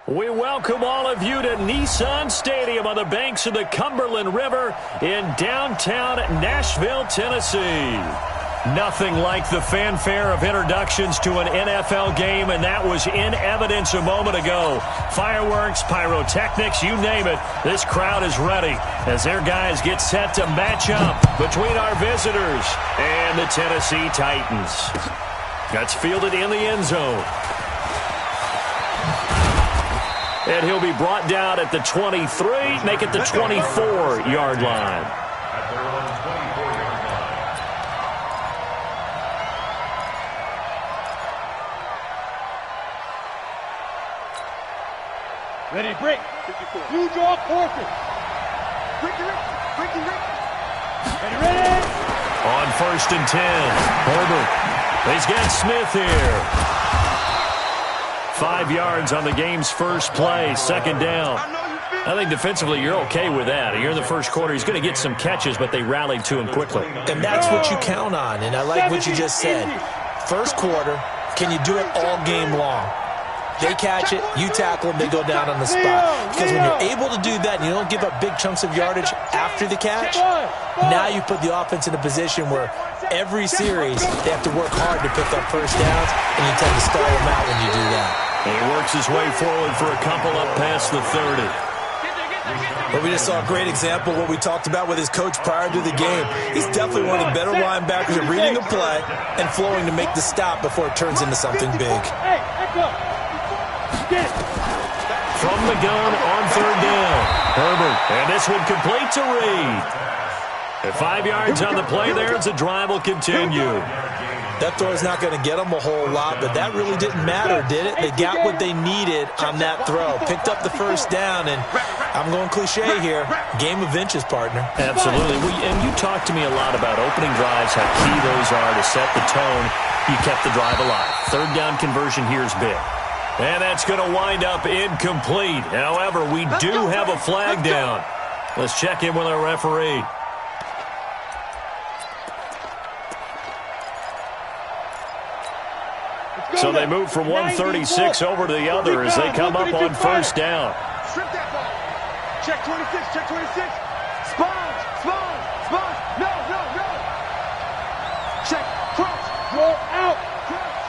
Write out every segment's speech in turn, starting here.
We welcome all of you to Nissan Stadium on the banks of the Cumberland River in downtown Nashville, Tennessee. Nothing like the fanfare of introductions to an NFL game, and that was in evidence a moment ago. Fireworks, pyrotechnics, you name it. This crowd is ready as their guys get set to match up between our visitors and the Tennessee Titans. That's fielded in the end zone. And he'll be brought down at the 23, make it the 24-yard line. Ready, break. You draw quarter. Ricky. Ready. On 1st and 10, Herbert. He's got Smith here. 5 yards on the game's first play, second down. I think defensively you're okay with that. You're in the first quarter. He's going to get some catches, but they rallied to him quickly. And that's what you count on, and I like what you just said. First quarter, can you do it all game long? They catch it, you tackle them, they go down on the spot. Because when you're able to do that and you don't give up big chunks of yardage after the catch, now you put the offense in a position where every series they have to work hard to pick up first downs, and you tend to stall them out when you do that. And he works his way forward for a couple up past the 30. Well, we just saw a great example of what we talked about with his coach prior to the game. He's definitely one of the better linebackers at reading a play and flowing to make the stop before it turns into something big. From the gun on third down, Herbert. And this one complete to Reed. At 5 yards on the play there as the drive will continue. That throw is not going to get them a whole lot, but that really didn't matter, did it? They got what they needed on that throw. Picked up the first down, and I'm going cliche here. Game of inches, partner. Absolutely. And you talked to me a lot about opening drives, how key those are to set the tone. You kept the drive alive. Third down conversion here is big. And that's going to wind up incomplete. However, we do have a flag down. Let's check in with our referee. So they move from 136 over to the other as they come up on first down. Strip that ball. Check 26, check 26. Sponge. No. Check, cross, roll out. Cross.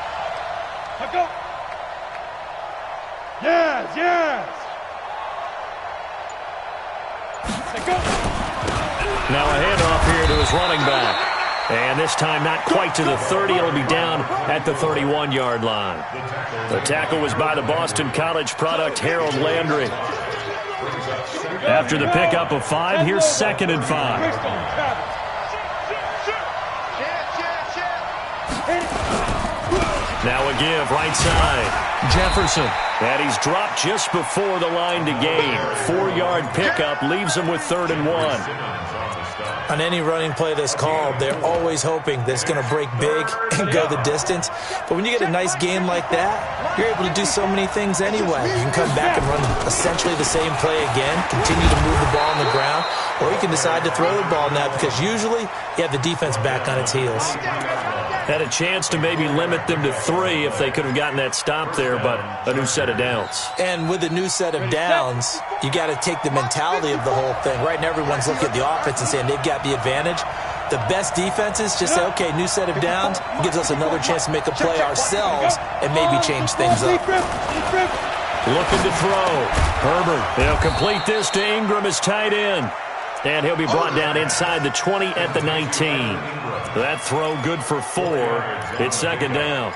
Now go. Yes. Now go. Now a handoff here to his running back. And this time not quite to the 30. It'll be down at the 31-yard line. The tackle was by the Boston College product, Harold Landry. After the pickup of 5, here's 2nd and 5. Now a give, right side. Jefferson. And he's dropped just before the line to gain. 4-yard pickup leaves him with 3rd and 1. On any running play that's called, they're always hoping that it's going to break big and go the distance. But when you get a nice game like that, you're able to do so many things anyway. You can come back and run essentially the same play again, continue to move the ball on the ground, or you can decide to throw the ball now because usually you have the defense back on its heels. Had a chance to maybe limit them to 3 if they could have gotten that stop there, but a new set of downs. And with a new set of downs, you got to take the mentality of the whole thing. Right now everyone's looking at the offense and saying they've got the advantage. The best defenses just say, okay, new set of downs, gives us another chance to make a play ourselves and maybe change things up. Looking to throw. Herbert, they'll complete this to Ingram, his tight end. And he'll be brought down inside the 20 at the 19. That throw good for 4. It's 2nd down.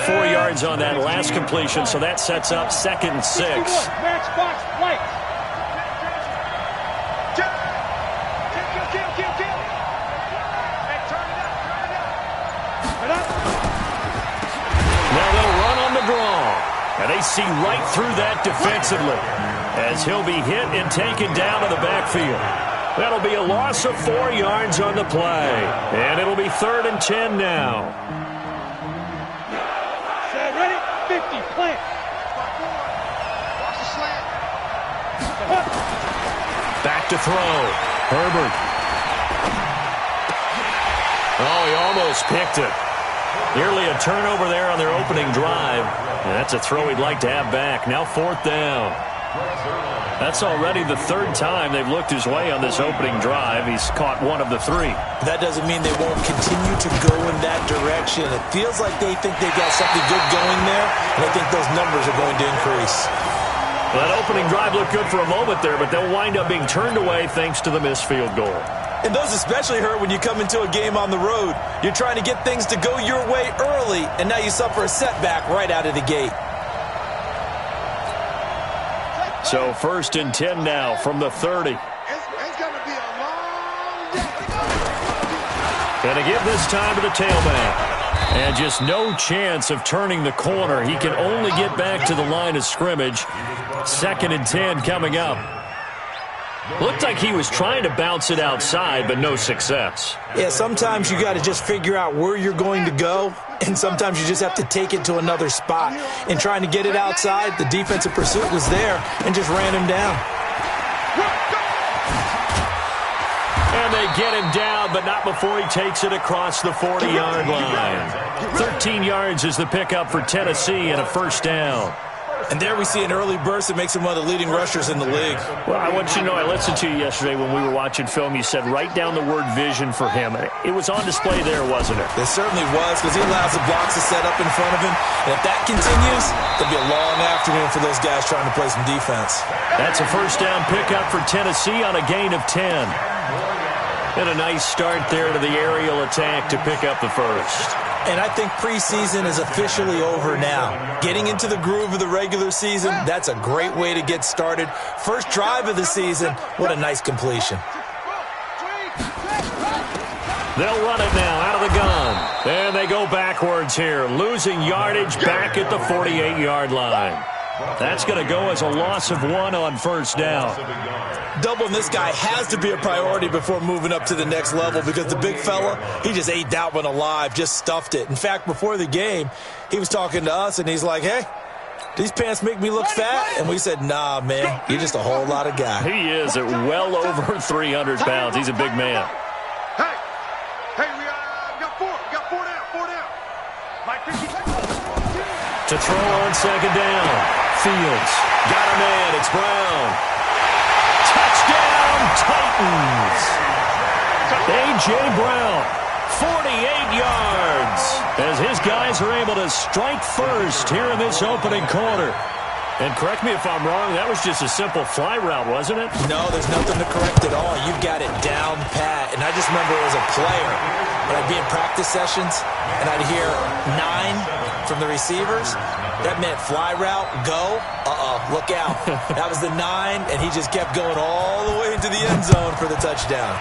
4 yards on that last completion, so that sets up 2nd and 6. Now they'll run on the draw. And they see right through that defensively as he'll be hit and taken down to the backfield. That'll be a loss of 4 yards on the play. And it'll be 3rd and 10 now. Set, ready, 50, plant. Watch the slant. Back to throw. Herbert. Oh, he almost picked it. Nearly a turnover there on their opening drive. And that's a throw he'd like to have back. Now 4th down. That's already the 3rd time they've looked his way on this opening drive. He's caught 1 of the 3. That doesn't mean they won't continue to go in that direction. It feels like they think they've got something good going there, and I think those numbers are going to increase. Well, that opening drive looked good for a moment there, but they'll wind up being turned away thanks to the missed field goal. And those especially hurt when you come into a game on the road. You're trying to get things to go your way early, and now you suffer a setback right out of the gate. So 1st and 10 now from the 30. It's going to be a long day. Going to give this time to the tailback. And just no chance of turning the corner. He can only get back to the line of scrimmage. 2nd and 10 coming up. Looked like he was trying to bounce it outside, but no success. Yeah, sometimes you got to just figure out where you're going to go, and sometimes you just have to take it to another spot. And trying to get it outside, the defensive pursuit was there and just ran him down. And they get him down, but not before he takes it across the 40-yard line. 13 yards is the pickup for Tennessee and a 1st down. And there we see an early burst that makes him one of the leading rushers in the league. Well, I want you to know, I listened to you yesterday when we were watching film. You said write down the word vision for him. It was on display there, wasn't it? It certainly was, because he allows the blocks to set up in front of him. And if that continues, there'll be a long afternoon for those guys trying to play some defense. That's a 1st down pickup for Tennessee on a gain of 10. And a nice start there to the aerial attack to pick up the 1st. And I think preseason is officially over now. Getting into the groove of the regular season, that's a great way to get started. First drive of the season, what a nice completion. They'll run it now out of the gun. And they go backwards here, losing yardage back at the 48-yard line. That's going to go as a loss of 1 on 1st down. Doubling this guy has to be a priority before moving up to the next level, because the big fella, he just ate that one alive, just stuffed it. In fact, before the game, he was talking to us, and he's like, hey, these pants make me look fat? And we said, nah, man, you're just a whole lot of guy. He is at well over 300 pounds. He's a big man. Hey, we got 4. We got 4 down. 4 down. Mike, 50 to throw on 2nd down. Fields got a man. It's Brown. Touchdown, Titans. A.J. Brown, 48 yards, as his guys are able to strike first here in this opening quarter. And correct me if I'm wrong, that was just a simple fly route, wasn't it? No, there's nothing to correct at all. You've got it down pat. And I just remember as a player, when I'd be in practice sessions and I'd hear 9 from the receivers, that meant fly route, go, look out. That was the 9, and he just kept going all the way into the end zone for the touchdown.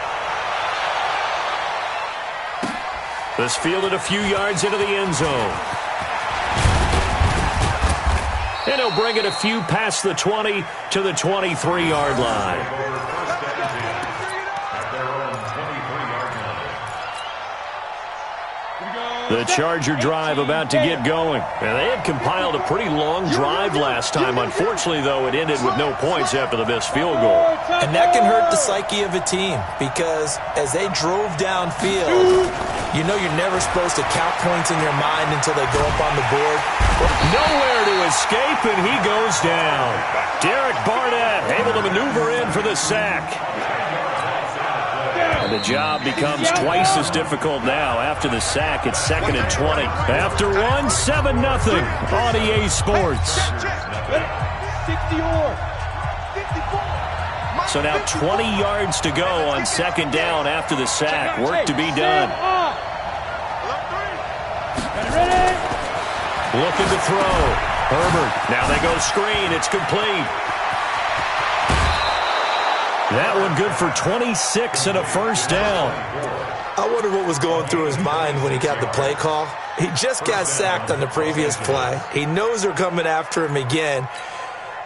This fielded a few yards into the end zone. And he'll bring it a few past the 20 to the 23-yard line. The Charger drive about to get going. And they had compiled a pretty long drive last time. Unfortunately, though, it ended with no points after the missed field goal. And that can hurt the psyche of a team, because as they drove downfield, you know you're never supposed to count points in your mind until they go up on the board. Nowhere to escape, and he goes down. Derek Barnett able to maneuver in for the sack. And the job becomes twice as difficult now. After the sack, it's 2nd and 20. After 1, 7-0 on EA Sports. So now 20 yards to go on 2nd down after the sack. Work to be done. Looking to throw. Herbert. Now they go screen. It's complete. That one good for 26 and a 1st down. I wonder what was going through his mind when he got the play call. He just got sacked on the previous play. He knows they're coming after him again.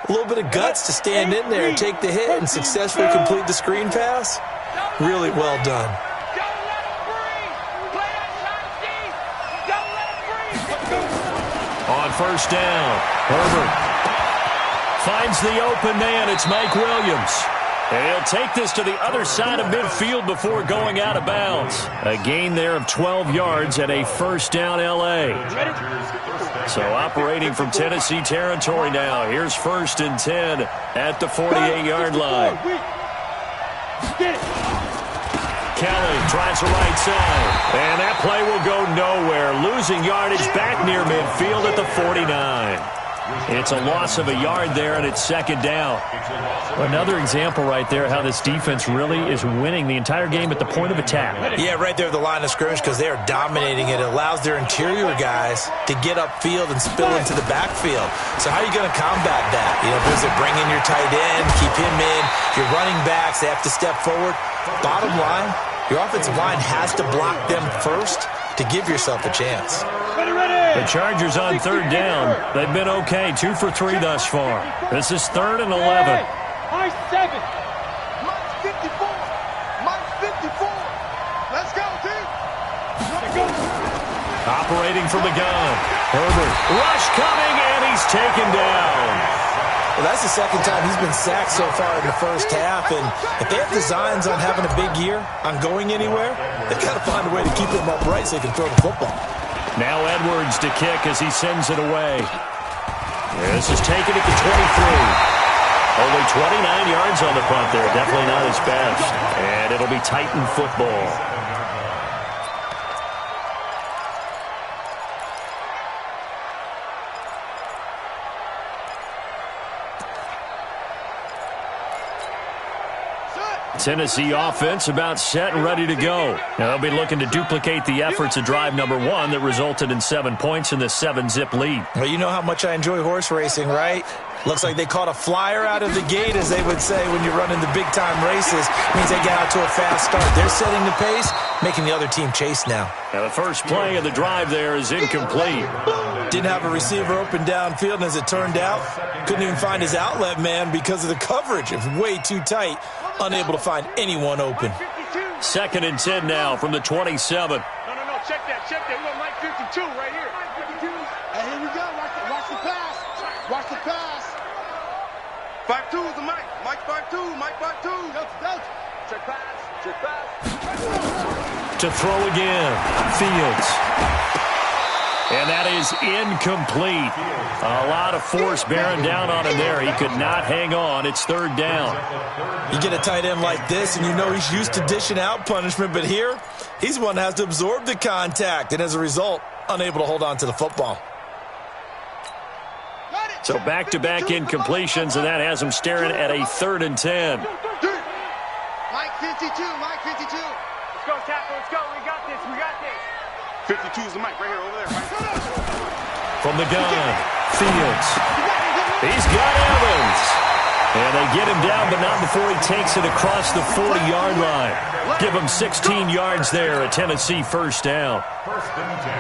A little bit of guts to stand in there and take the hit and successfully complete the screen pass. Really well done. On 1st down, Herbert finds the open man. It's Mike Williams. And he'll take this to the other side of midfield before going out of bounds. A gain there of 12 yards and a first down L.A. So operating from Tennessee territory now. Here's 1st and 10 at the 48-yard line. Kelly tries the right side. And that play will go nowhere. Losing yardage back near midfield at the 49. It's a loss of a yard there, and it's 2nd down. Another example right there how this defense really is winning the entire game at the point of attack. Yeah, right there at the line of scrimmage because they are dominating it. It allows their interior guys to get upfield and spill into the backfield. So how are you going to combat that? Does it bring in your tight end, keep him in, your running backs, they have to step forward? Bottom line, your offensive line has to block them first to give yourself a chance. The Chargers on 3rd down. They've been okay, 2 for 3 thus far. This is 3rd and 11. Mike 7. Mike 54. Mike 54. Let's go, team. Operating from the gun. Herbert. Rush coming, and he's taken down. Well, that's the 2nd time he's been sacked so far in the first half, and if they have designs on having a big year, on going anywhere, they've got to find a way to keep him upright so they can throw the football. Now Edwards to kick as he sends it away. This is taken at the 23. Only 29 yards on the punt there. Definitely not his best. And it'll be Titan football. Tennessee offense about set and ready to go. Now they'll be looking to duplicate the efforts of drive number 1 that resulted in 7 points in the 7-zip lead. Well, you know how much I enjoy horse racing, right? Looks like they caught a flyer out of the gate, as they would say when you're running the big-time races. Means they get out to a fast start. They're setting the pace, making the other team chase now. Now the first play of the drive there is incomplete. Didn't have a receiver open downfield, and as it turned out, couldn't even find his outlet man because of the coverage. It was way too tight, unable to find anyone open. 2nd and 10 now from the 27. No, check that. We got Mike 52 right here. And here we go. Watch the pass. Watch the pass. 5-2 is the Mike. Mike 5-2. Mike 5-2. Check pass. To throw again. Fields. And that is incomplete. A lot of force bearing down on him there. He could not hang on. It's 3rd down. You get a tight end like this, and you know he's used to dishing out punishment, but here, he's one that has to absorb the contact, and as a result, unable to hold on to the football. So back-to-back incompletions, and that has him staring at a 3rd and 10. Mike 52. Let's go, tackle. Let's go. We got this. 52 is the Mike right here, over there. Right. From the gun, Fields. He's got Evans. And they get him down, but not before he takes it across the 40-yard line. Give him 16 yards there, a Tennessee first down.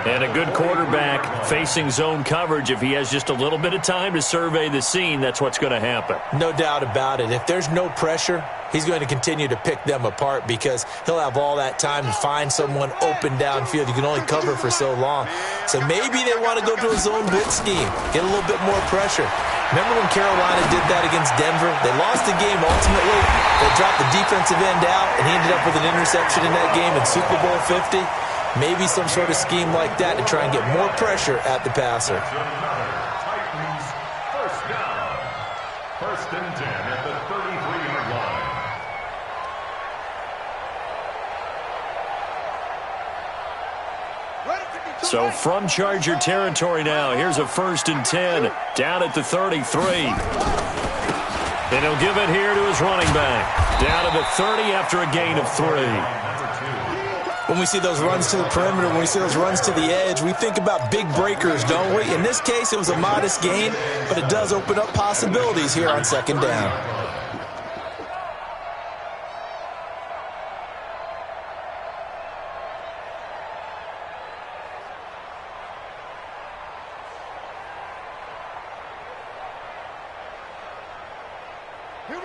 And a good quarterback facing zone coverage. If he has just a little bit of time to survey the scene, that's what's going to happen. No doubt about it. If there's no pressure, he's going to continue to pick them apart because he'll have all that time to find someone open downfield. You can only cover for so long. So maybe they want to go to a zone blitz scheme, get a little bit more pressure. Remember when Carolina did that against Denver? They lost the game ultimately. They dropped the defensive end out, and he ended up with an interception in that game in Super Bowl 50. Maybe some sort of scheme like that to try and get more pressure at the passer. First down. 1st and 10 at the 33-yard line. So from Charger territory now, here's a 1st and 10 down at the 33. And he'll give it here to his running back. Down to the 30 after a gain of 3. When we see those runs to the perimeter, when we see those runs to the edge, we think about big breakers, don't we? In this case, it was a modest gain, but it does open up possibilities here on 2nd down.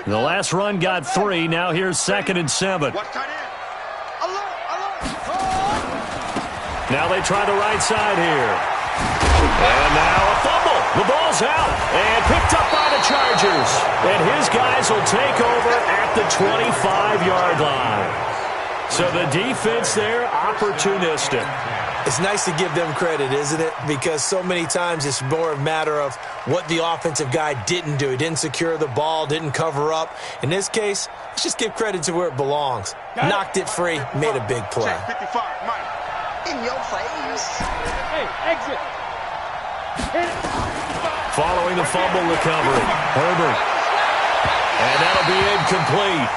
The last run got 3. Now here's 2nd and 7. Now they try the right side here. And now a fumble. The ball's out and picked up by the Chargers. And his guys will take over at the 25-yard line. So the defense there, opportunistic. It's nice to give them credit, isn't it? Because so many times it's more a matter of what the offensive guy didn't do. He didn't secure the ball, didn't cover up. In this case, let's just give credit to where it belongs. Knocked it free, made a big play. Check 55, Mike. In your face. Hey, exit. Following the fumble recovery, Herbert. And that'll be incomplete.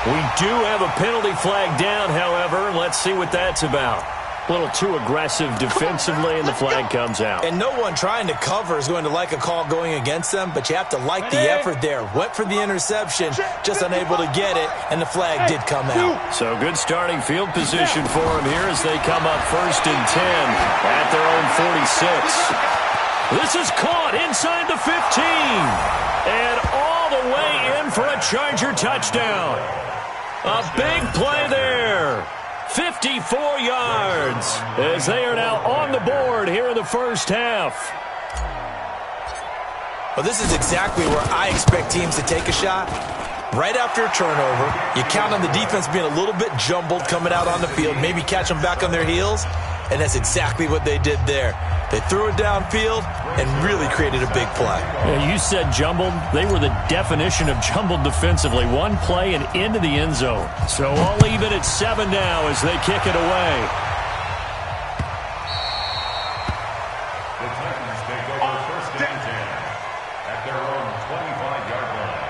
We do have a penalty flag down, however. Let's see what that's about. A little too aggressive defensively, and the flag comes out. And no one trying to cover is going to like a call going against them, but you have to like the effort there. Went for the interception, just unable to get it, and the flag did come out. So good starting field position for them here as they come up 1st and 10 at their own 46. This is caught inside the 15. And all the way in for a Charger touchdown. A big play there. 54 yards as they are now on the board here in the first half. Well, this is exactly where I expect teams to take a shot. Right after a turnover, you count on the defense being a little bit jumbled coming out on the field, maybe catch them back on their heels, and that's exactly what they did there. They threw it downfield and really created a big play. Yeah, you said jumbled. They were the definition of jumbled defensively. One play and into the end zone. So all even at 7 now as they kick it away. The Titans take over 1st and 10 at their own 25-yard line.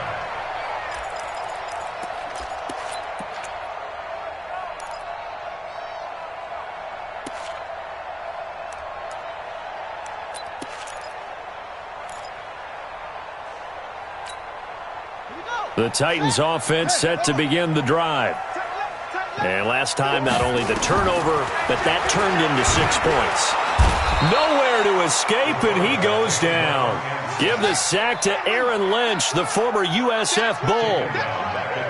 The Titans offense set to begin the drive. And last time, not only the turnover, but that turned into 6 points. Nowhere to escape, and he goes down. Give the sack to Aaron Lynch, the former USF Bull.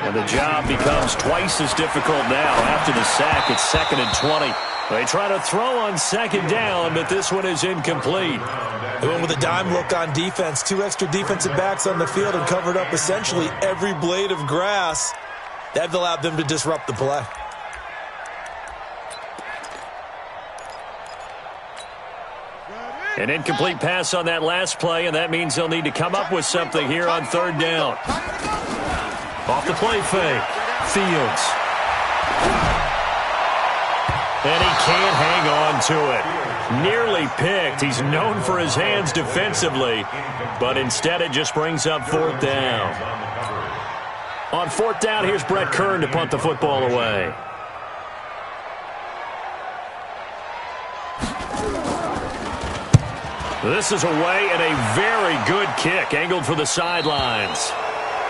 And the job becomes twice as difficult now. After the sack, it's 2nd and 20. They try to throw on 2nd down, but this one is incomplete. They went with a dime look on defense. 2 extra defensive backs on the field and covered up essentially every blade of grass. That allowed them to disrupt the play. An incomplete pass on that last play, and that means they'll need to come up with something here on 3rd down. Off the play fake. Fields. And he can't hang on to it. Nearly picked. He's known for his hands defensively, but instead it just brings up 4th down. On 4th down, here's Brett Kern to punt the football away. This is away and a very good kick, angled for the sidelines.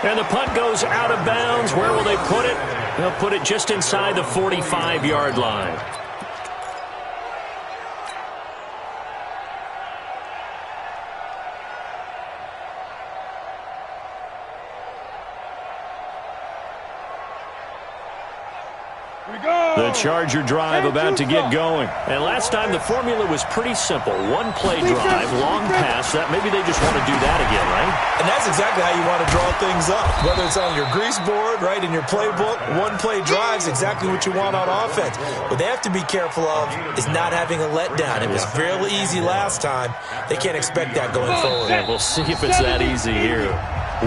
And the punt goes out of bounds. Where will they put it? They'll put it just inside the 45-yard line. The Charger drive about to get going. And last time the formula was pretty simple. One play drive, long pass. That maybe they just want to do that again, right? And that's exactly how you want to draw things up. Whether it's on your grease board, right, in your playbook, one play drive's exactly what you want on offense. What they have to be careful of is not having a letdown. It was fairly easy last time. They can't expect that going forward. Yeah, we'll see if it's that easy here.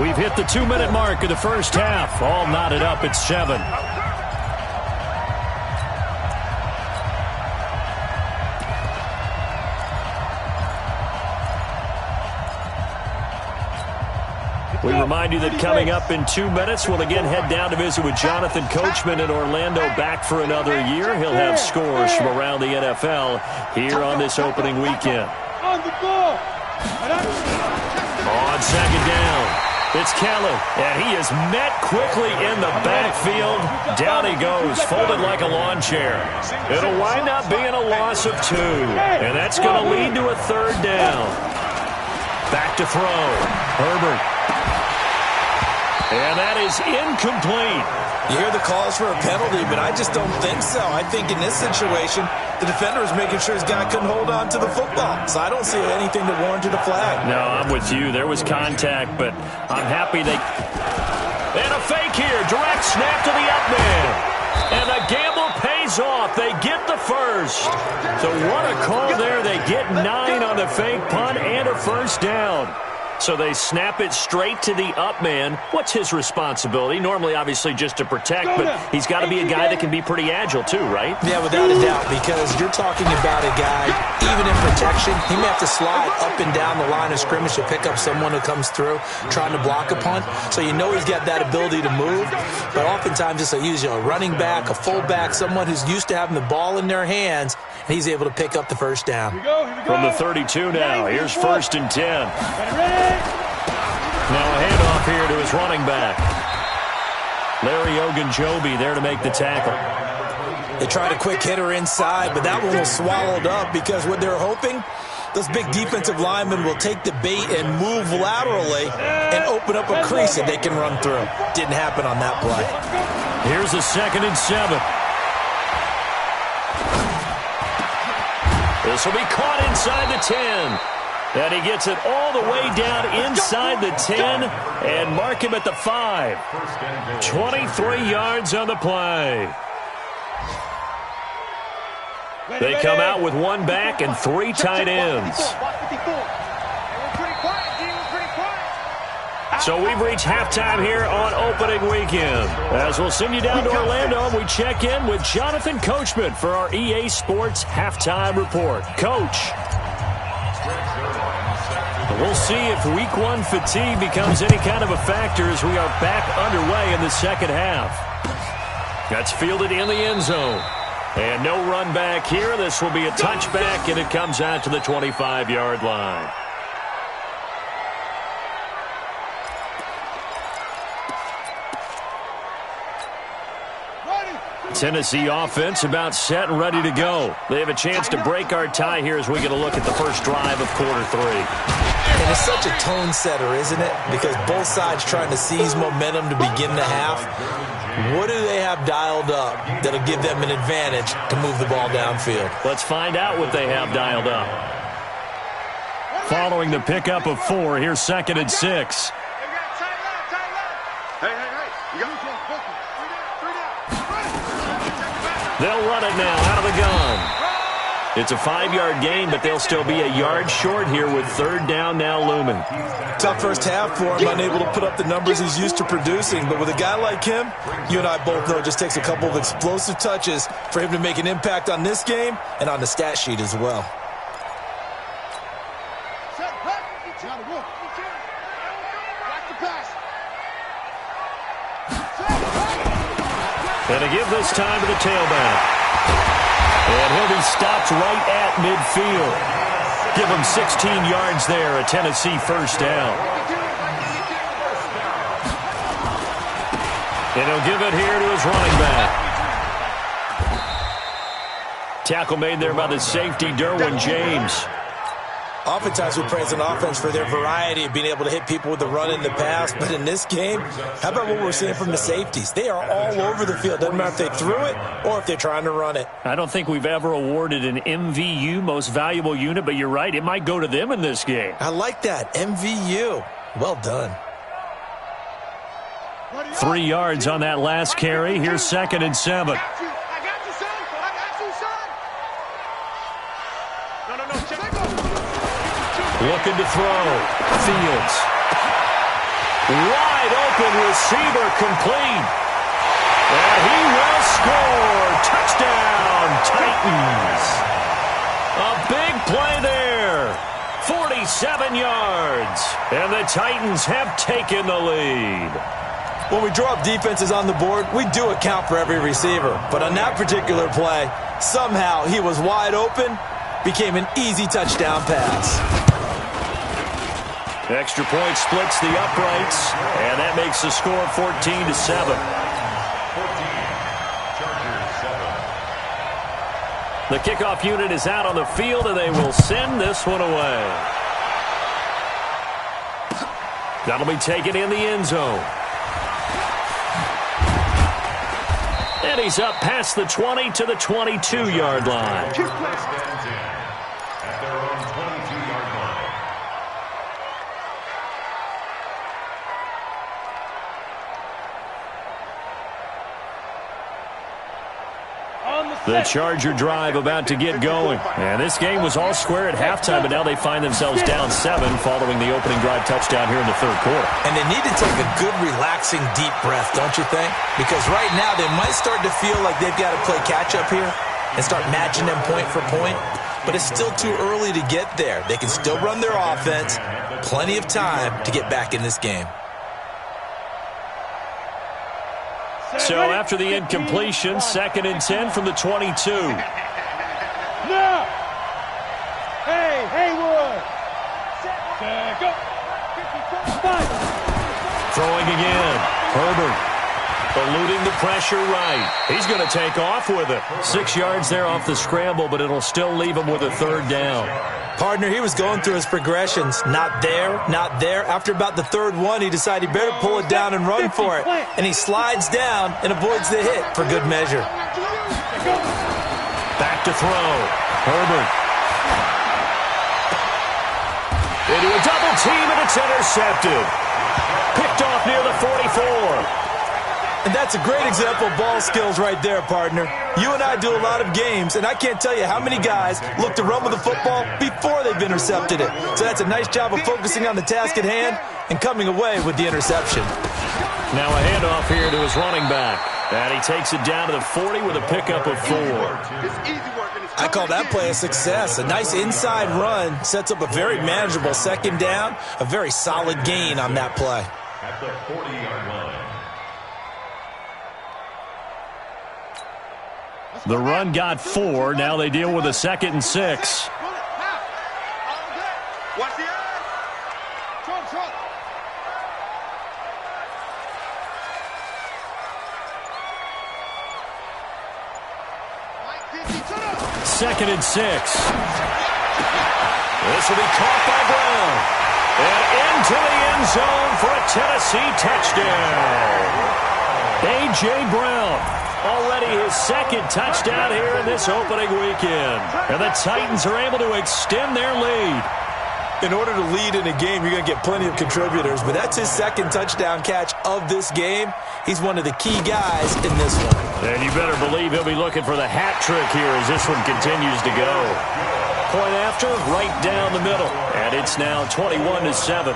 We've hit the 2-minute mark of the first half. All knotted up at 7. We remind you that coming up in 2 minutes, we'll again head down to visit with Jonathan Coachman in Orlando, back for another year. He'll have scores from around the NFL here on this opening weekend. On the ball. On 2nd down, it's Kelly, and he is met quickly in the backfield. Down he goes, folded like a lawn chair. It'll wind up being a loss of 2, and that's going to lead to a 3rd down. Back to throw. Herbert. And that is incomplete. You hear the calls for a penalty, but I just don't think so. I think in this situation, the defender is making sure his guy couldn't hold on to the football. So I don't see anything that warranted a flag. No, I'm with you. There was contact, but I'm happy they... And a fake here. Direct snap to the up man. And the gamble pays off. They get the first. So what a call there. They get 9 on the fake punt and a first down. So they snap it straight to the up man. What's his responsibility? Normally, obviously, just to protect, but he's got to be a guy that can be pretty agile too, right? Yeah, without a doubt, because you're talking about a guy, even in protection, he may have to slide up and down the line of scrimmage to pick up someone who comes through trying to block a punt. So you know he's got that ability to move, but oftentimes it's usually a running back, a fullback, someone who's used to having the ball in their hands, and he's able to pick up the first down. Here we go. From the 32 now, here's 1st and 10. Now a handoff here to his running back. Larry Ogunjobi there to make the tackle. They tried a quick hitter inside, but that one was swallowed up because what they're hoping, those big defensive linemen will take the bait and move laterally and open up a crease that they can run through. Didn't happen on that play. Here's a 2nd and 7. This will be caught inside the 10. And he gets it all the way down inside the 10 and mark him at the 5. 23 yards on the play. They come out with 1 back and 3 tight ends. So we've reached halftime here on opening weekend. As we'll send you down to Orlando, we check in with Jonathan Coachman for our EA Sports Halftime Report. Coach. We'll see if Week 1 fatigue becomes any kind of a factor as we are back underway in the second half. That's fielded in the end zone. And no run back here. This will be a touchback, and it comes out to the 25-yard line. Tennessee offense about set and ready to go. They have a chance to break our tie here as we get a look at the first drive of quarter 3. And it's such a tone setter, isn't it? Because both sides trying to seize momentum to begin the half. What do they have dialed up that'll give them an advantage to move the ball downfield? Let's find out what they have dialed up. Following the pickup of 4, here's 2nd and 6. They'll run it now out of the gun. It's a 5-yard gain, but they'll still be a yard short here with 3rd down now looming. Tough first half for him, unable to put up the numbers he's used to producing. But with a guy like him, you and I both know it just takes a couple of explosive touches for him to make an impact on this game and on the stat sheet as well. And a give this time to the tailback. And he'll be stopped right at midfield. Give him 16 yards there, a Tennessee first down. And he'll give it here to his running back. Tackle made there by the safety, Derwin James. Oftentimes we praise an offense for their variety of being able to hit people with the run in the pass. But in this game, how about what we're seeing from the safeties? They are all over the field. Doesn't matter if they threw it or if they're trying to run it. I don't think we've ever awarded an MVU, most valuable unit, but you're right. It might go to them in this game. I like that. MVU. Well done. 3 yards on that last carry. Here's 2nd and 7. Looking to throw. Fields. Wide open receiver complete. And he will score. Touchdown, Titans. A big play there. 47 yards. And the Titans have taken the lead. When we draw up defenses on the board, we do account for every receiver. But on that particular play, somehow he was wide open, became an easy touchdown pass. Extra point splits the uprights, and that makes the score 14-7. The kickoff unit is out on the field, and they will send this one away. That'll be taken in the end zone. And he's up past the 20 to the 22-yard line. First and 10 at their own 22-yard line. The Charger drive about to get going. And this game was all square at halftime, but now they find themselves down 7 following the opening drive touchdown here in the third quarter. And they need to take a good, relaxing, deep breath, don't you think? Because right now they might start to feel like they've got to play catch-up here and start matching them point for point. But it's still too early to get there. They can still run their offense. Plenty of time to get back in this game. So after the incompletion, 2nd and 10 from the 22. Now! Hey, Haywood! Go! Throwing again. Herbert. Eluding the pressure right. He's going to take off with it. 6 yards there off the scramble, but it'll still leave him with a 3rd down. Partner, he was going through his progressions. Not there, not there. After about the 3rd one, he decided he better pull it down and run for it. And he slides down and avoids the hit for good measure. Back to throw. Herbert. Into a double team, and it's intercepted. Picked off near the 44. And that's a great example of ball skills right there, partner. You and I do a lot of games, and I can't tell you how many guys look to run with the football before they've intercepted it. So that's a nice job of focusing on the task at hand and coming away with the interception. Now a handoff here to his running back. And he takes it down to the 40 with a pickup of 4. I call that play a success. A nice inside run sets up a very manageable 2nd down, a very solid gain on that play. At the 40-yard line. The run got 4. Now they deal with a 2nd and 6. Watch the eyes. Second and 6. This will be caught by Brown. And into the end zone for a Tennessee touchdown. A.J. Brown. Already his 2nd touchdown here in this opening weekend. And the Titans are able to extend their lead. In order to lead in a game, you're going to get plenty of contributors, but that's his 2nd touchdown catch of this game. He's one of the key guys in this one. And you better believe he'll be looking for the hat trick here as this one continues to go. Point after, right down the middle. And it's now 21-7.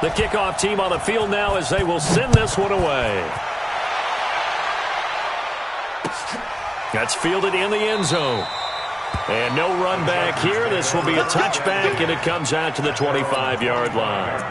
The kickoff team on the field now as they will send this one away. That's fielded in the end zone. And no run back here. This will be a touchback, and it comes out to the 25-yard line.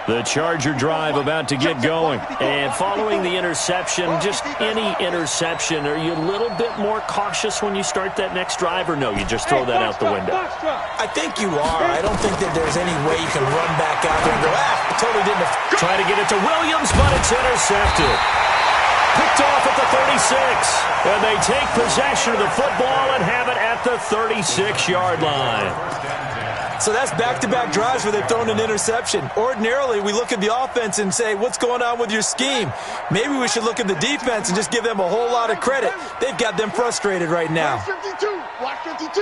The Charger drive about to get going. And following the interception, just any interception, are you a little bit more cautious when you start that next drive, or no, you just throw that out the window? I think you are. I don't think that there's any way you can run back out there and go, totally didn't. Try to get it to Williams, but it's intercepted. Picked off at the 36. And they take possession of the football and have it at the 36-yard line. So that's back-to-back drives where they've thrown an interception. Ordinarily, we look at the offense and say, what's going on with your scheme? Maybe we should look at the defense and just give them a whole lot of credit. They've got them frustrated right now. 52. Watch 52.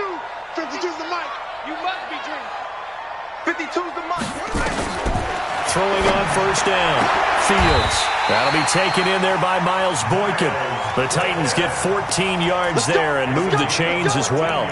52's the mic. You must be dreaming. 52's the mic. Throwing on first down. Fields. That'll be taken in there by Miles Boykin. The Titans get 14 yards there and move the chains as well.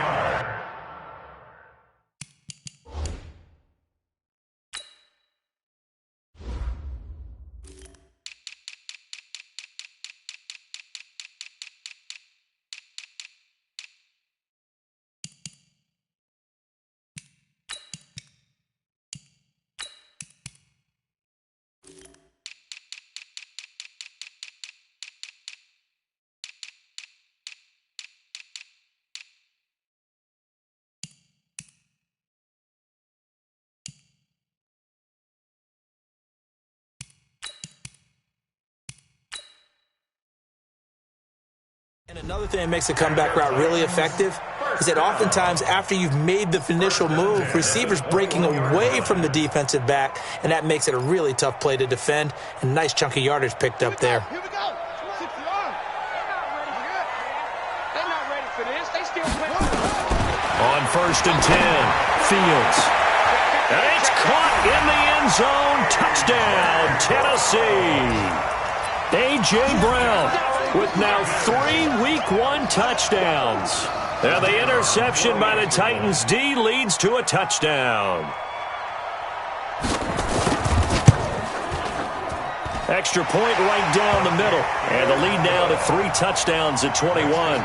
And another thing that makes a comeback route really effective is that oftentimes after you've made the initial move, receivers breaking away from the defensive back, and that makes it a really tough play to defend. And nice chunk of yardage picked up there. Here we go. 60 yards. They're not ready for this. They still playing. On 1st and 10, Fields. And it's caught in the end zone. Touchdown, Tennessee. A.J. Brown with now 3 Week 1 touchdowns. And the interception by the Titans D leads to a touchdown. Extra point right down the middle. And the lead now to 3 touchdowns at 21.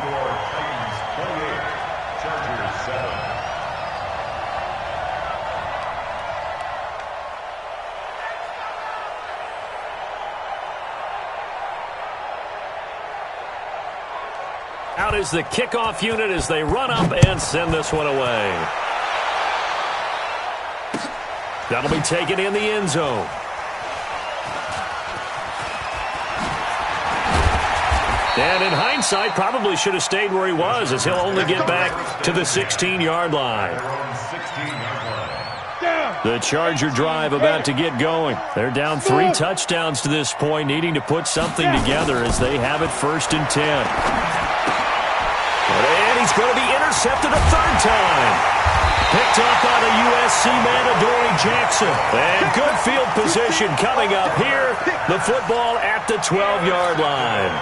Out is the kickoff unit as they run up and send this one away. That'll be taken in the end zone. And in hindsight, probably should have stayed where he was, as he'll only get back to the 16-yard line. The Charger drive about to get going. They're down 3 touchdowns to this point, needing to put something together as they have it 1st and 10. And he's going to be intercepted a 3rd time. Picked up by the USC man, Adoree Jackson. And good field position coming up here. The football at the 12-yard line.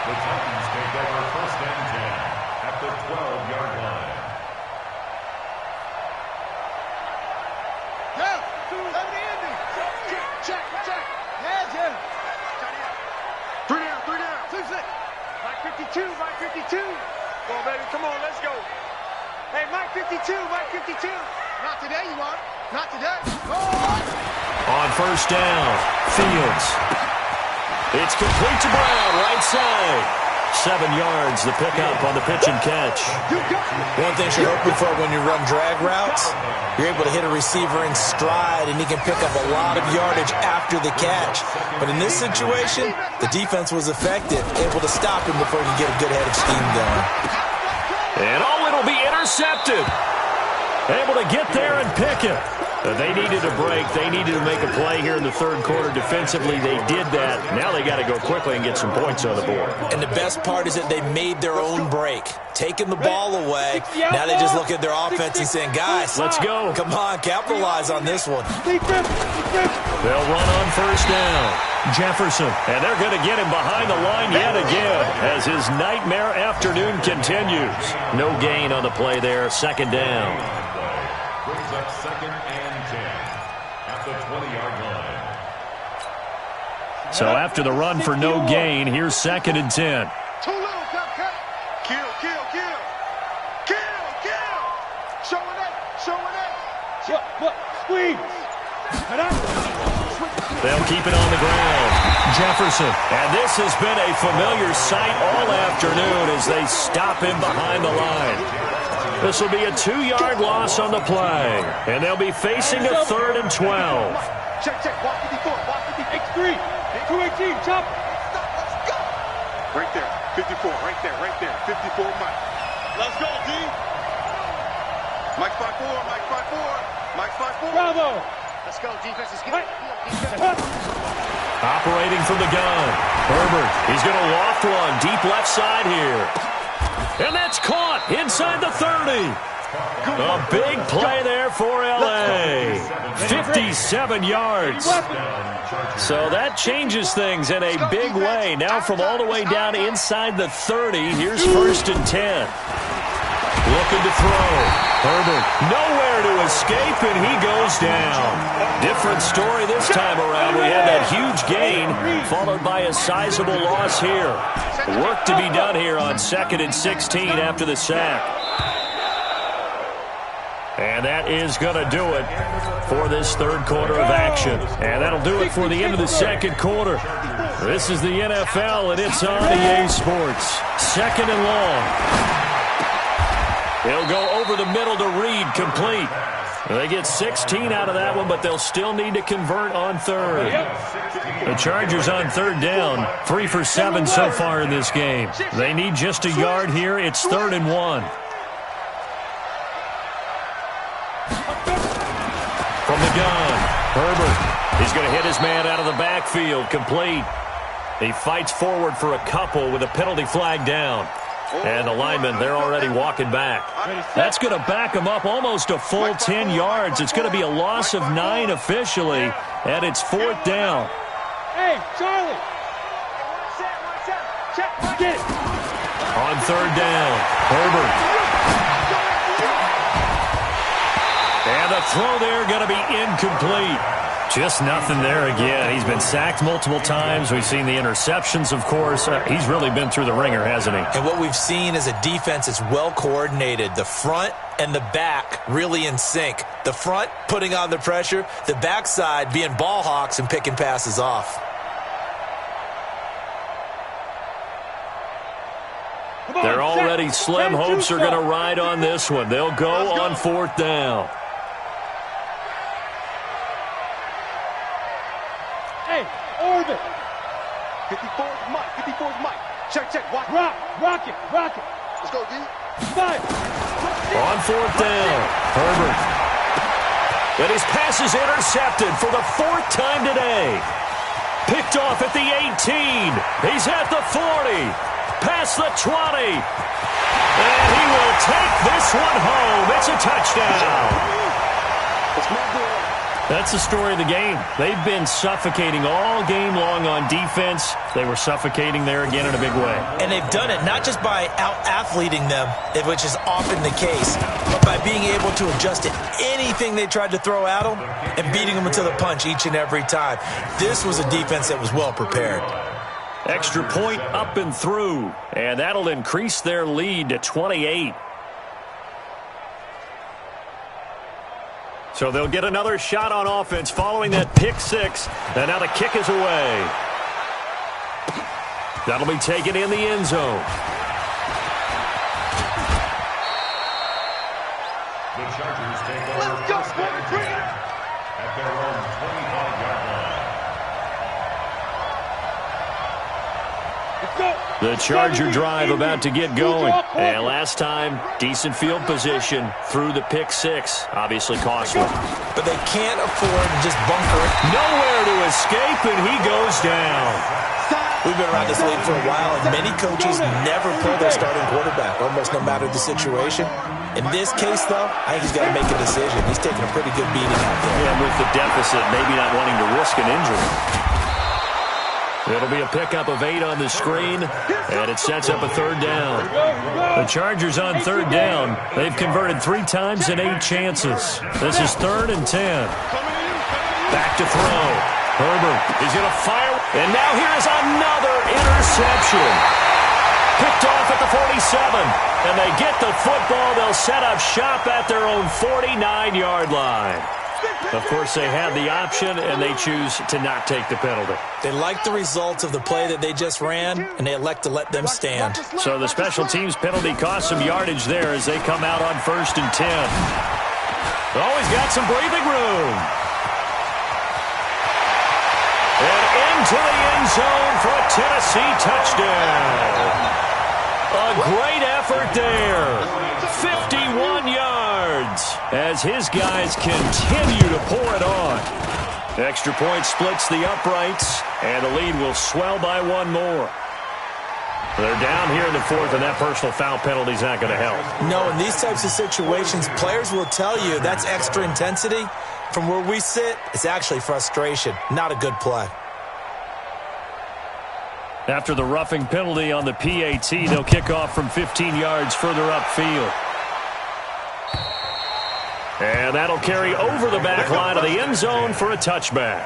The Titans take over 1st and 10 at the 12-yard line. Check. Yeah. 3 down. 2-6. Mike 52. Come on, baby. Come on, let's go. Hey, Mike 52. Not today, you want? Not today. On 1st down, Fields. It's complete to Brown, right side. 7 yards, the pickup on the pitch and catch. One thing you're hoping for when you run drag routes, you're able to hit a receiver in stride, and he can pick up a lot of yardage after the catch. But in this situation, the defense was effective, able to stop him before he could get a good head of steam going. And it'll be intercepted. Able to get there and pick it. They needed a break. They needed to make a play here in the 3rd quarter. Defensively, they did that. Now they got to go quickly and get some points on the board. And the best part is that they made their own break. Taking the ball away. Now they just look at their offense and saying, guys, let's go. Come on, capitalize on this one. They'll run on 1st down. Jefferson. And they're going to get him behind the line yet again as his nightmare afternoon continues. No gain on the play there. 2nd down. Brings up 2nd and 10 at the 20-yard line. So after the run for no gain, here's 2nd and 10. Too little, cut. Kill. Showing it. Squeeze. They'll keep it on the ground. Jefferson. And this has been a familiar sight all afternoon as they stop him behind the line. This will be a 2-yard loss on the play. And they'll be facing a 3rd and 12. Check. Walk 54. X3. 218. Chop. Right there. 54. Right there. 54, Mike. Let's go, D. Mike 5-4. Mike 5-4. Bravo. Let's go, defense. Operating from the gun. Herbert. He's going to loft one. Deep left side here. And that's caught inside the 30. A big play there for L.A. 57 yards. So that changes things in a big way. Now from all the way down inside the 30, here's 1st and 10. Looking to throw. Herbert nowhere to escape, and he goes down. Different story this time around. We had that huge gain, followed by a sizable loss here. Work to be done here on 2nd and 16 after the sack. And that is going to do it for this 3rd quarter of action. And that'll do it for the end of the 2nd quarter. This is the NFL, and it's on EA Sports. 2nd and long. He'll go over the middle to Reed, complete. They get 16 out of that one, but they'll still need to convert on third. The Chargers on third down, 3 for 7 so far in this game. They need just a yard here. It's 3rd and 1. From the gun, Herbert. He's going to hit his man out of the backfield, complete. He fights forward for a couple with a penalty flag down. And the linemen, they're already walking back. That's going to back them up almost a full 10 yards. It's going to be a loss of 9 officially, and it's 4th down. Hey, Charlie. Get it. On 3rd down, Herbert. And the throw there going to be incomplete. Just nothing there again. He's been sacked multiple times. We've seen the interceptions, of course. He's really been through the ringer, hasn't he? And what we've seen is a defense that's well coordinated. The front and the back really in sync. The front putting on the pressure. The backside being ball hawks and picking passes off. They're already slim. Hopes are going to ride on this one. They'll go on 4th down. Hey, Orbit. 54's Mike. 54's Mike. Check. Watch. Rock it. Let's go, D. Five. On 4th down, Herbert. And his pass is intercepted for the 4th time today. Picked off at the 18. He's at the 40. Past the 20. And he will take this one home. It's a touchdown. It's my boy. That's the story of the game. They've been suffocating all game long on defense. They were suffocating there again in a big way. And they've done it not just by out-athleting them, which is often the case, but by being able to adjust to anything they tried to throw at them and beating them to the punch each and every time. This was a defense that was well prepared. Extra point up and through, and that'll increase their lead to 28. So they'll get another shot on offense following that pick six, and now the kick is away. That'll be taken in the end zone. The Chargers take over first and 10 at their own 25-yard line. The Charger drive about to get going. And last time, decent field position through the pick six. Obviously costly. But they can't afford to just bunker it. Nowhere to escape, and he goes down. We've been around this league for a while, and many coaches never pull their starting quarterback, almost no matter the situation. In this case, though, I think he's got to make a decision. He's taking a pretty good beating out there. Yeah, with the deficit, maybe not wanting to risk an injury. It'll be a pickup of 8 on the screen, and it sets up a 3rd down. The Chargers on 3rd down. They've converted 3 times in 8 chances. This is 3rd and 10. Back to throw. Herbert is going to fire. And now here is another interception. Picked off at the 47. And they get the football. They'll set up shop at their own 49-yard line. Of course, they have the option, and they choose to not take the penalty. They like the results of the play that they just ran, and they elect to let them stand. So the special teams penalty costs some yardage there as they come out on 1st and 10. Always got some breathing room. And into the end zone for a Tennessee touchdown. A great effort there. 51 yards as his guys continue to pour it on. Extra point splits the uprights, and the lead will swell by 1 more. They're down here in the 4th, and that personal foul penalty is not going to help. No, in these types of situations, players will tell you that's extra intensity. From where we sit, it's actually frustration, not a good play. After the roughing penalty on the PAT, they'll kick off from 15 yards further upfield. And that'll carry over the back line of the end zone for a touchback.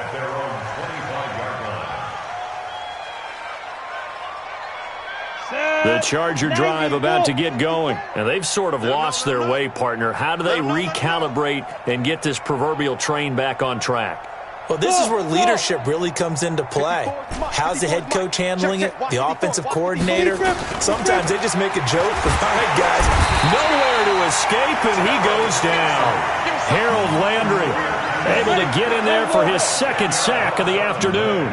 The Charger drive about to get going. And they've sort of lost their way, partner. How do they recalibrate and get this proverbial train back on track? Well, this is where leadership really comes into play. How's the head coach handling it? The offensive coordinator? Sometimes they just make a joke. All right, guys. Nowhere to escape, and he goes down. Harold Able to get in there for his second sack of the afternoon.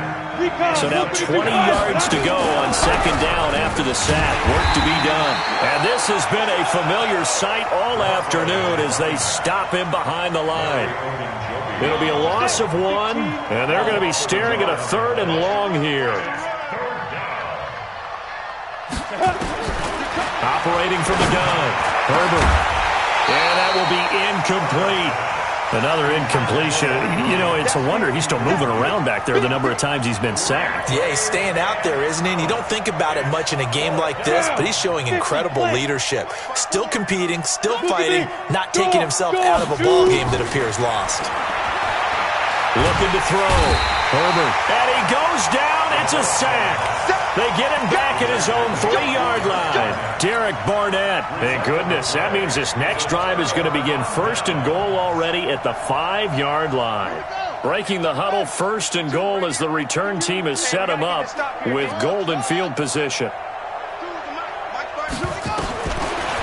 So now 20 yards to go on second down after the sack. Work to be done. And this has been a familiar sight all afternoon as they stop him behind the line. It'll be a loss of 1, and they're going to be staring at a 3rd and long here. Operating from the gun, Herbert. And that will be incomplete. Another incompletion. You know, it's a wonder he's still moving around back there the number of times he's been sacked. Yeah, he's staying out there, isn't he? And you don't think about it much in a game like this, but he's showing incredible leadership. Still competing, still fighting, not taking himself out of a ball game that appears lost. Looking to throw. Herbert. And he goes down. It's a sack. They get him back at his own 3-yard line. Derek Barnett. Thank goodness. That means this next drive is going to begin 1st and goal already at the 5-yard line. Breaking the huddle, 1st and goal as the return team has set him up with golden field position.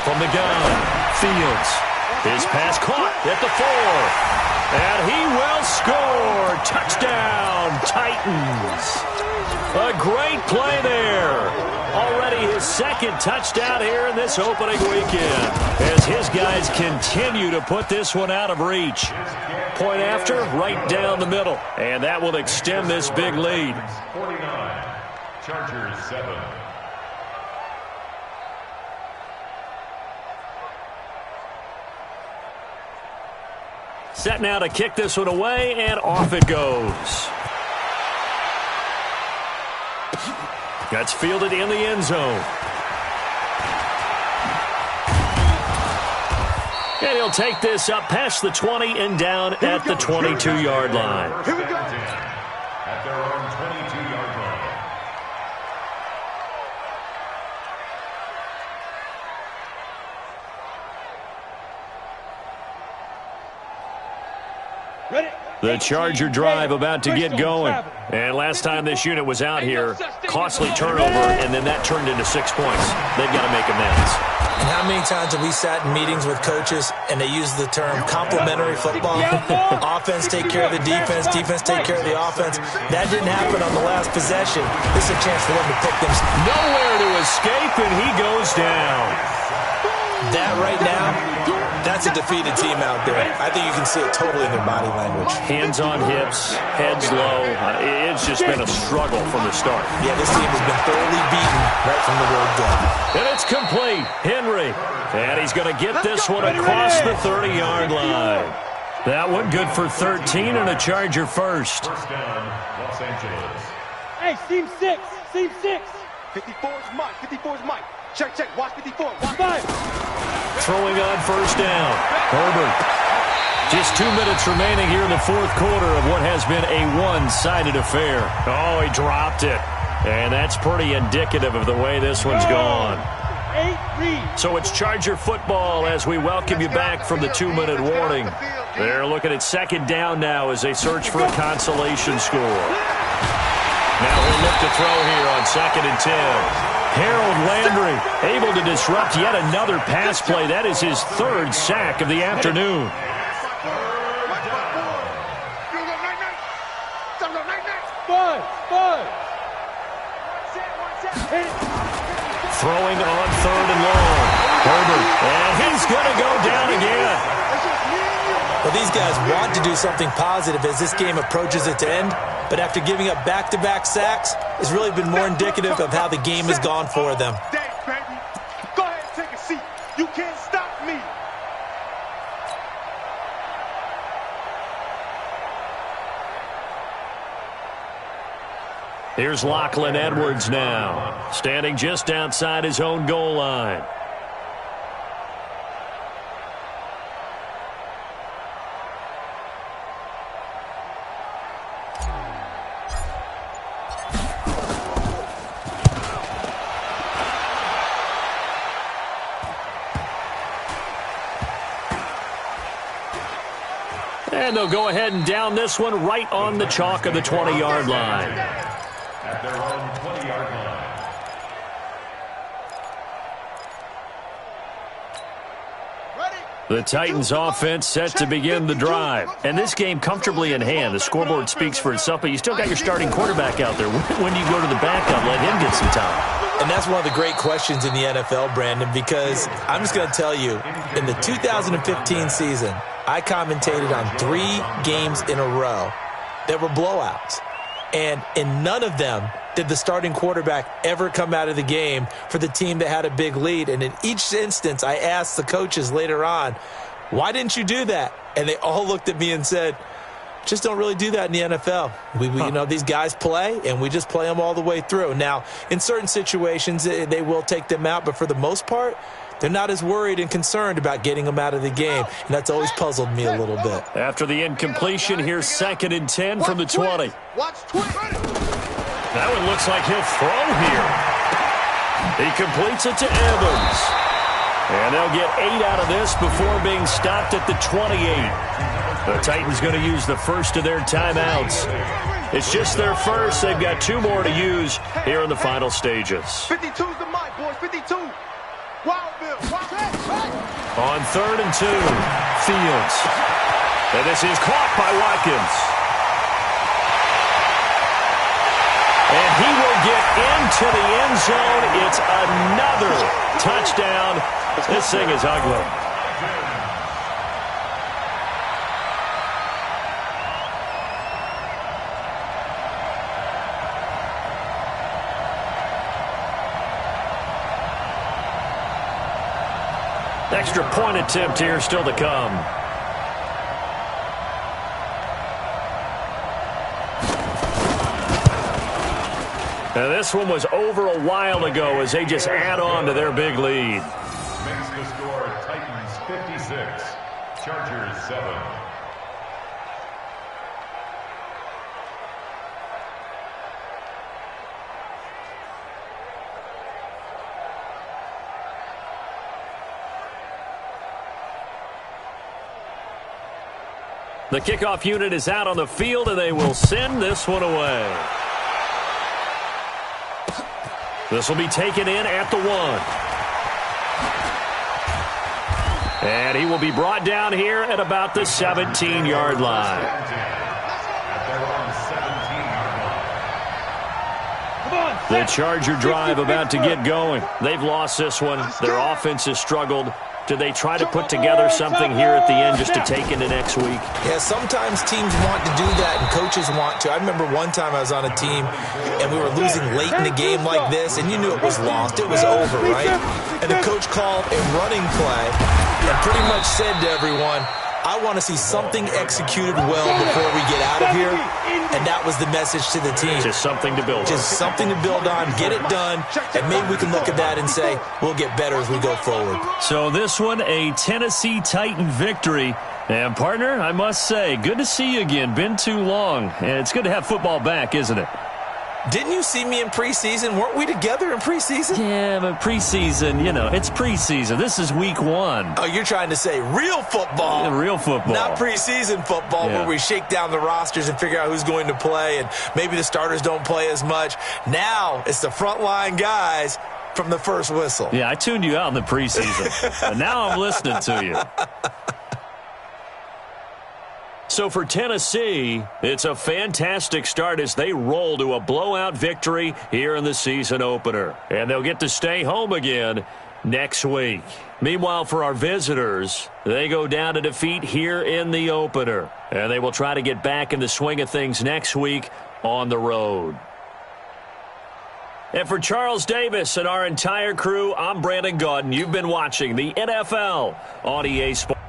From the gun, Fields. His pass caught at the 4. And he will score. Touchdown, Titans. A great play there. Already his second touchdown here in this opening weekend as his guys continue to put this one out of reach. Point after, right down the middle. And that will extend this big lead. 49, Chargers 7. Set now to kick this one away, and off it goes. That's fielded in the end zone. And he'll take this up past the 20 and down at the 22-yard line. At their own 22-yard line. The Charger drive about to get going. And last time this unit was out here, costly turnover, and then that turned into 6 points. They've got to make amends. And how many times have we sat in meetings with coaches and they use the term complementary football? Offense take care of the defense, defense take care of the offense. That didn't happen on the last possession. This is a chance for them to pick them. Nowhere to escape, and he goes down. That right now, that's a defeated team out there. I think you can see it totally in their body language. Hands on hips, heads low. It's just been a struggle from the start. Yeah, this team has been thoroughly beaten right from the word go. And it's complete. Henry. And he's going to get this one across the 30-yard line. That one good for 13 and a Charger first. First down, Los Angeles. Hey, seam 6. Seam 6. 54 is Mike. 54 is Mike. Check, check. Watch 54. Watch 5. Throwing on first down. Herbert. Just 2 minutes remaining here in the fourth quarter of what has been a one-sided affair. Oh, he dropped it. And that's pretty indicative of the way this one's gone. 8 read. So it's Charger football as we welcome you back from the 2-minute warning. They're looking at second down now as they search for a consolation score. Now he'll look to throw here on 2nd and 10. Harold Landry able to disrupt yet another pass play. That is his 3rd sack of the afternoon. Throwing on 3rd and long. Herbert, and he's going to go down again. Well, these guys want to do something positive as this game approaches its end, but after giving up back-to-back sacks, it's really been more indicative of how the game has gone for them. Go ahead and take a seat. You can't stop me. Here's Lachlan Edwards now, standing just outside his own goal line. And they'll go ahead and down this one right on the chalk of the 20-yard line. At their own 20-yard line. The Titans offense set to begin the drive. And this game comfortably in hand. The scoreboard speaks for itself, but you still got your starting quarterback out there. When do you go to the backup, let him get some time? And that's one of the great questions in the NFL, Brandon, because I'm just going to tell you, in the 2015 season, I commentated on 3 games in a row that were blowouts. And in none of them did the starting quarterback ever come out of the game for the team that had a big lead. And in each instance, I asked the coaches later on, why didn't you do that? And they all looked at me and said, just don't really do that in the NFL. You know, these guys play, and we just play them all the way through. Now, in certain situations, they will take them out, but for the most part, they're not as worried and concerned about getting them out of the game, and that's always puzzled me a little bit. After the incompletion, here's 2nd and 10 from the 20. That one looks like he'll throw here. He completes it to Evans. And they'll get 8 out of this before being stopped at the 28. The Titans going to use the first of their timeouts. It's just their first. They've got 2 more to use here in the final stages. 52's the mic, boys. 52. On 3rd and 2, Fields. And this is caught by Watkins. And he will get into the end zone. It's another touchdown. This thing is ugly. Extra point attempt here still to come. Now this one was over a while ago as they just add on to their big lead. Makes the score Titans 56, Chargers 7. The kickoff unit is out on the field, and they will send this one away. This will be taken in at the 1. And he will be brought down here at about the 17-yard line. The Charger drive about to get going. They've lost this one. Their offense has struggled. Do they try to put together something here at the end just to take into next week? Yeah, sometimes teams want to do that and coaches want to. I remember one time I was on a team and we were losing late in the game like this, and you knew it was lost. It was over, right? And the coach called a running play and pretty much said to everyone, I want to see something executed well before we get out of here. And that was the message to the team. Just something to build on. Just something to build on, get it done, and maybe we can look at that and say, we'll get better as we go forward. So this one, a Tennessee Titan victory. And, partner, I must say, good to see you again. Been too long. And it's good to have football back, isn't it? Didn't you see me in preseason? Weren't we together in preseason? Yeah, but preseason, you know, it's preseason. This is week 1. Oh, you're trying to say real football. Yeah, real football. Not preseason football where we shake down the rosters and figure out who's going to play, and maybe the starters don't play as much. Now it's the frontline guys from the first whistle. Yeah, I tuned you out in the preseason. And now I'm listening to you. So for Tennessee, it's a fantastic start as they roll to a blowout victory here in the season opener. And they'll get to stay home again next week. Meanwhile, for our visitors, they go down to defeat here in the opener. And they will try to get back in the swing of things next week on the road. And for Charles Davis and our entire crew, I'm Brandon Gaudin. You've been watching the NFL on EA Sports.